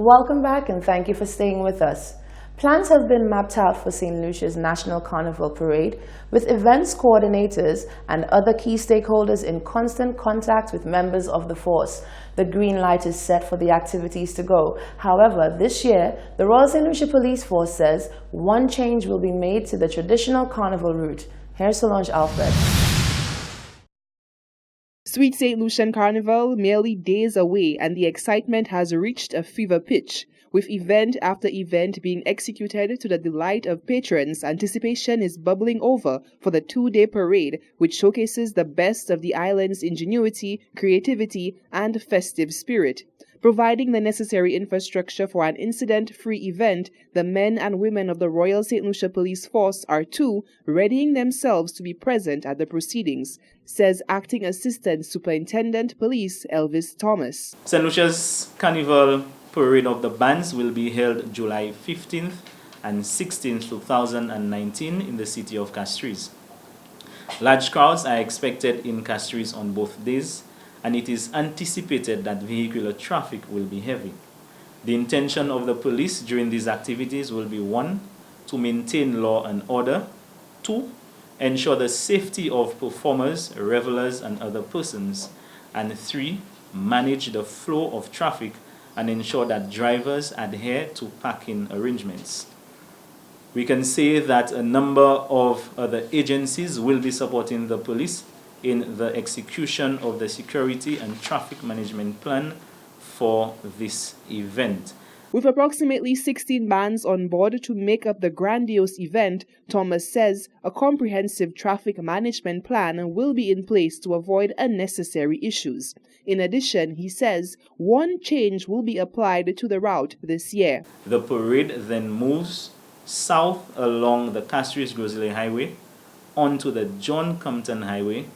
Welcome back and thank you for staying with us. Plans have been mapped out for St. Lucia's National Carnival Parade, with events coordinators and other key stakeholders in constant contact with members of the force. The green light is set for the activities to go. However, this year, the Royal St. Lucia Police Force says one change will be made to the traditional carnival route. Here's Solange Alfred. Sweet St. Lucian Carnival merely days away, and the excitement has reached a fever pitch. With event after event being executed to the delight of patrons, anticipation is bubbling over for the two-day parade, which showcases the best of the island's ingenuity, creativity, and festive spirit. Providing the necessary infrastructure for an incident-free event, the men and women of the Royal St. Lucia Police Force are too readying themselves to be present at the proceedings, says Acting Assistant Superintendent Police Elvis Thomas. St. Lucia's Carnival Parade of the Bands will be held July 15th and 16th, 2019 in the city of Castries. Large crowds are expected in Castries on both days, and it is anticipated that vehicular traffic will be heavy. The intention of the police during these activities will be 1. To maintain law and order, 2. Ensure the safety of performers, revelers, and other persons, and 3. Manage the flow of traffic and ensure that drivers adhere to parking arrangements. We can say that a number of other agencies will be supporting the police in the execution of the security and traffic management plan for this event. With approximately 16 bands on board to make up the grandiose event, Thomas says a comprehensive traffic management plan will be in place to avoid unnecessary issues. In addition, he says one change will be applied to the route this year. The parade then moves south along the Castries-Grosley Highway onto the John Compton Highway,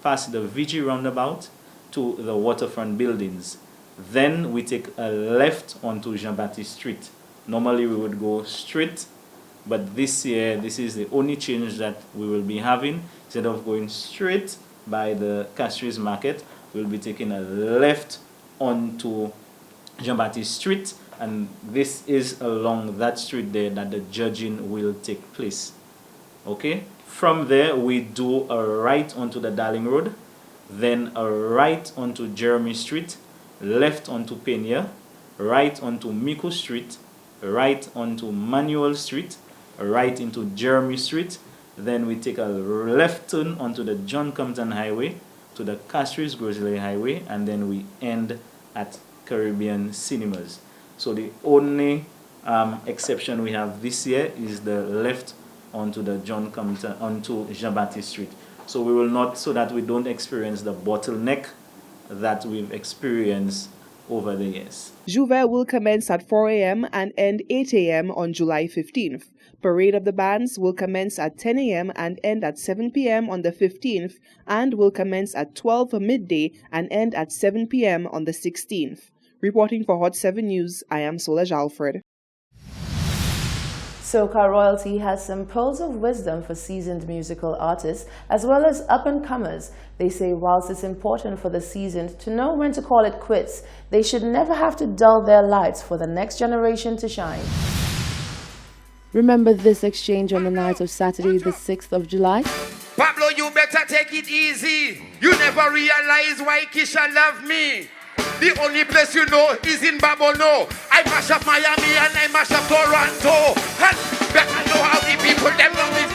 past the VG roundabout to the waterfront buildings. Then we take a left onto Jean-Baptiste Street. Normally we would go straight, but this year this is the only change that we will be having. Instead of going straight by the Castries Market, we'll be taking a left onto Jean-Baptiste Street, and this is along that street there that the judging will take place. Okay? From there, we do a right onto the Darling Road, then a right onto Jeremy Street, left onto Pena, right onto Miko Street, right onto Manuel Street, right into Jeremy Street. Then we take a left turn onto the John Compton Highway to the Castries-Grosley Highway, and then we end at Caribbean Cinemas. So the only exception we have this year is the left onto the John Compton, onto Jean-Baptiste Street. So we will not, so that we don't experience the bottleneck that we've experienced over the years. Jouvert will commence at 4 a.m. and end 8 a.m. on July 15th. Parade of the Bands will commence at 10 a.m. and end at 7 p.m. on the 15th, and will commence at 12 midday and end at 7 p.m. on the 16th. Reporting for Hot 7 News, I am Solange Alfred. Soca Royalty has some pearls of wisdom for seasoned musical artists as well as up-and-comers. They say whilst it's important for the seasoned to know when to call it quits, they should never have to dull their lights for the next generation to shine. Remember this exchange on the night of Saturday, the 6th of July? Pablo, you better take it easy. You never realize why Kisha love me. The only place you know is in Babono. I mash up Miami and I mash up Toronto. And better know how the people them love it.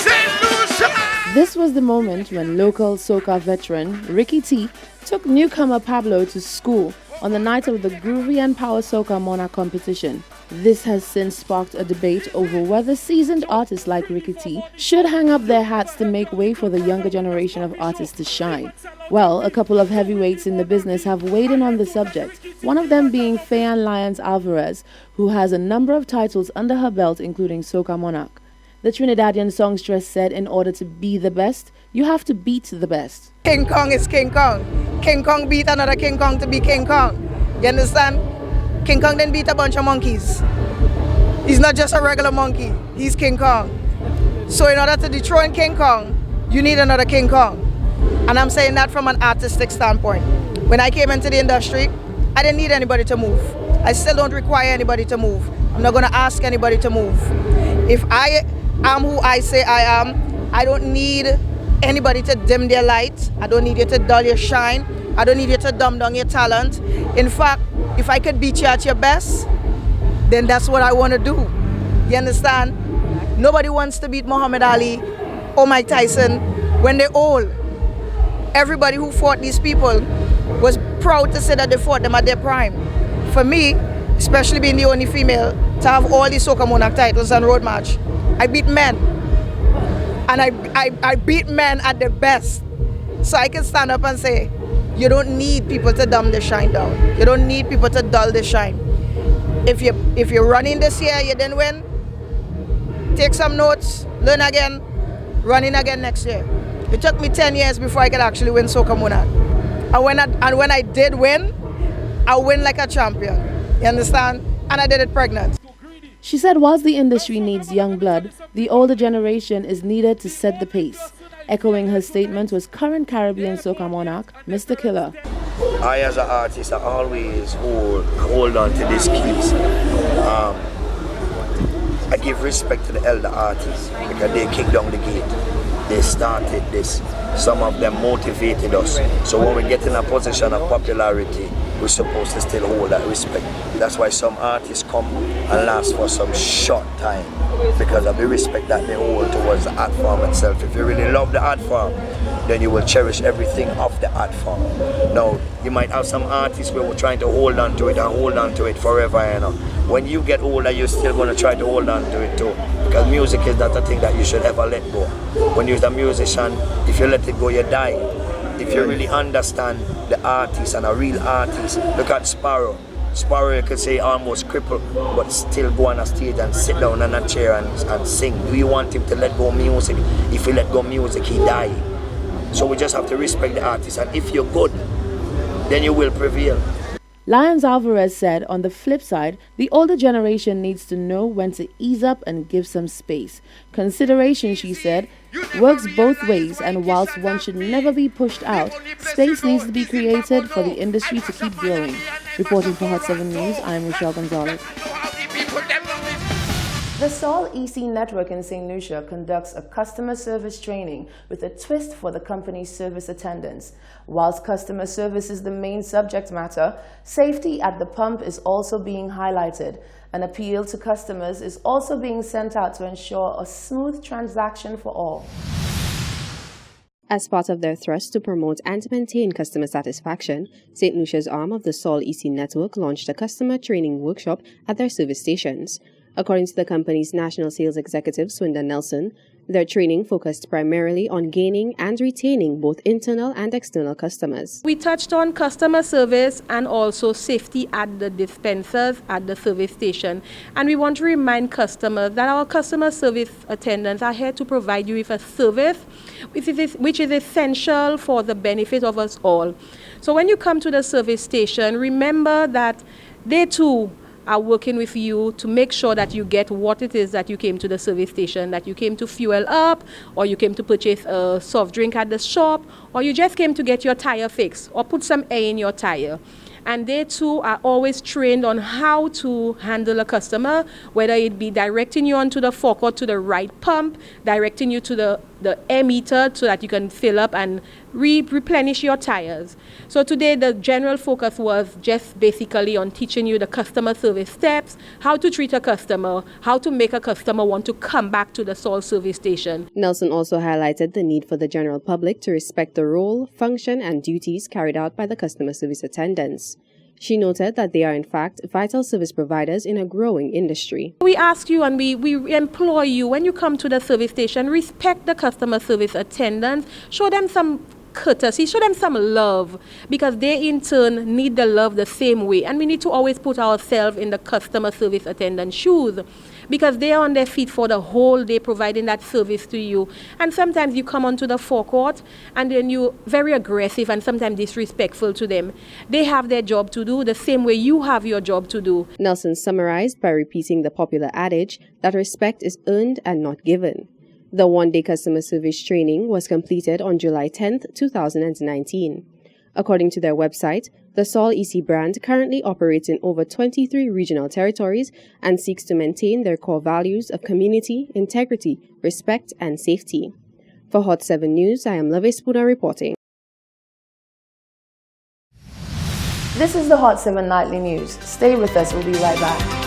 St. Lucia! This was the moment when local soca veteran Ricky T took newcomer Pablo to school on the night of the Groovy and Power Soca Monarch competition. This has since sparked a debate over whether seasoned artists like Ricky T should hang up their hats to make way for the younger generation of artists to shine. Well, a couple of heavyweights in the business have weighed in on the subject, one of them being Fayan Lyons Alvarez, who has a number of titles under her belt including Soca Monarch. The Trinidadian songstress said in order to be the best, you have to beat the best. King Kong is King Kong. King Kong beat another King Kong to be King Kong. You understand? King Kong didn't beat a bunch of monkeys. He's not just a regular monkey, he's King Kong. So in order to dethrone King Kong, you need another King Kong. And I'm saying that from an artistic standpoint. When I came into the industry, I didn't need anybody to move. I still don't require anybody to move. I'm not going to ask anybody to move. If I am who I say I am, I don't need anybody to dim their light. I don't need you to dull your shine. I don't need you to dumb down your talent. In fact, if I could beat you at your best, then that's what I want to do. You understand? Nobody wants to beat Muhammad Ali or Mike Tyson when they're old. Everybody who fought these people was proud to say that they fought them at their prime. For me, especially being the only female, to have all these Soca Monarch titles and road march, I beat men. And I beat men at their best. So I can stand up and say, you don't need people to dumb the shine down. You don't need people to dull the shine. If you're running this year, you didn't win, take some notes, learn again, running again next year. It took me 10 years before I could actually win Soca Monarch. And when I did win, I win like a champion. You understand? And I did it pregnant. She said whilst the industry needs young blood, the older generation is needed to set the pace. Echoing her statement was current Caribbean Soca Monarch, Mr. Killer. I as an artist I always hold on to these keys. I give respect to the elder artists because they kicked down the gate. They started this. Some of them motivated us. So when we get in a position of popularity, we're supposed to still hold that respect. That's why some artists come and last for some short time because of the respect that they hold towards the art form itself. If you really love the art form, then you will cherish everything of the art form. Now, you might have some artists where we're trying to hold on to it and hold on to it forever, you know. When you get older, you're still going to try to hold on to it too. Because music is not a thing that you should ever let go. When you're a musician, if you let it go, you die. If you really understand the artist and a real artist, look at Sparrow. Sparrow, you could say almost crippled, but still go on a stage and sit down on a chair and sing. Do you want him to let go of music? If he let go of music, he die. So we just have to respect the artist, and if you're good, then you will prevail. Lyons Alvarez said, on the flip side, the older generation needs to know when to ease up and give some space. Consideration, she said, works both ways, and whilst one should never be pushed out, space needs to be created for the industry to keep growing. Reporting for Hot 7 News, I'm Rochelle Gonzalez. The Sol EC Network in St. Lucia conducts a customer service training with a twist for the company's service attendants. Whilst customer service is the main subject matter, safety at the pump is also being highlighted. An appeal to customers is also being sent out to ensure a smooth transaction for all. As part of their thrust to promote and maintain customer satisfaction, St. Lucia's arm of the Sol EC Network launched a customer training workshop at their service stations. According to the company's national sales executive, Swindon Nelson, their training focused primarily on gaining and retaining both internal and external customers. We touched on customer service and also safety at the dispensers at the service station. And we want to remind customers that our customer service attendants are here to provide you with a service which is essential for the benefit of us all. So when you come to the service station, remember that they too are working with you to make sure that you get what it is that you came to the service station, that you came to fuel up, or you came to purchase a soft drink at the shop, or you just came to get your tire fixed or put some air in your tire. And they too are always trained on how to handle a customer, whether it be directing you onto the forecourt to the right pump, directing you to the air meter so that you can fill up and replenish your tires. So today the general focus was just basically on teaching you the customer service steps, how to treat a customer, how to make a customer want to come back to the Sol service station. Nelson also highlighted the need for the general public to respect the role, function, and duties carried out by the customer service attendants. She noted that they are in fact vital service providers in a growing industry. We ask you and we implore you, when you come to the service station, respect the customer service attendants, show them some courtesy, show them some love, because they in turn need the love the same way. And we need to always put ourselves in the customer service attendant's shoes, because they are on their feet for the whole day providing that service to you. And sometimes you come onto the forecourt and then you're very aggressive and sometimes disrespectful to them. They have their job to do the same way you have your job to do. Nelson summarized by repeating the popular adage that respect is earned and not given. The one-day customer service training was completed on July 10, 2019. According to their website, the Sol EC brand currently operates in over 23 regional territories and seeks to maintain their core values of community, integrity, respect, and safety. For Hot 7 News, I am Love Spooner reporting. This is the Hot 7 Nightly News. Stay with us, we'll be right back.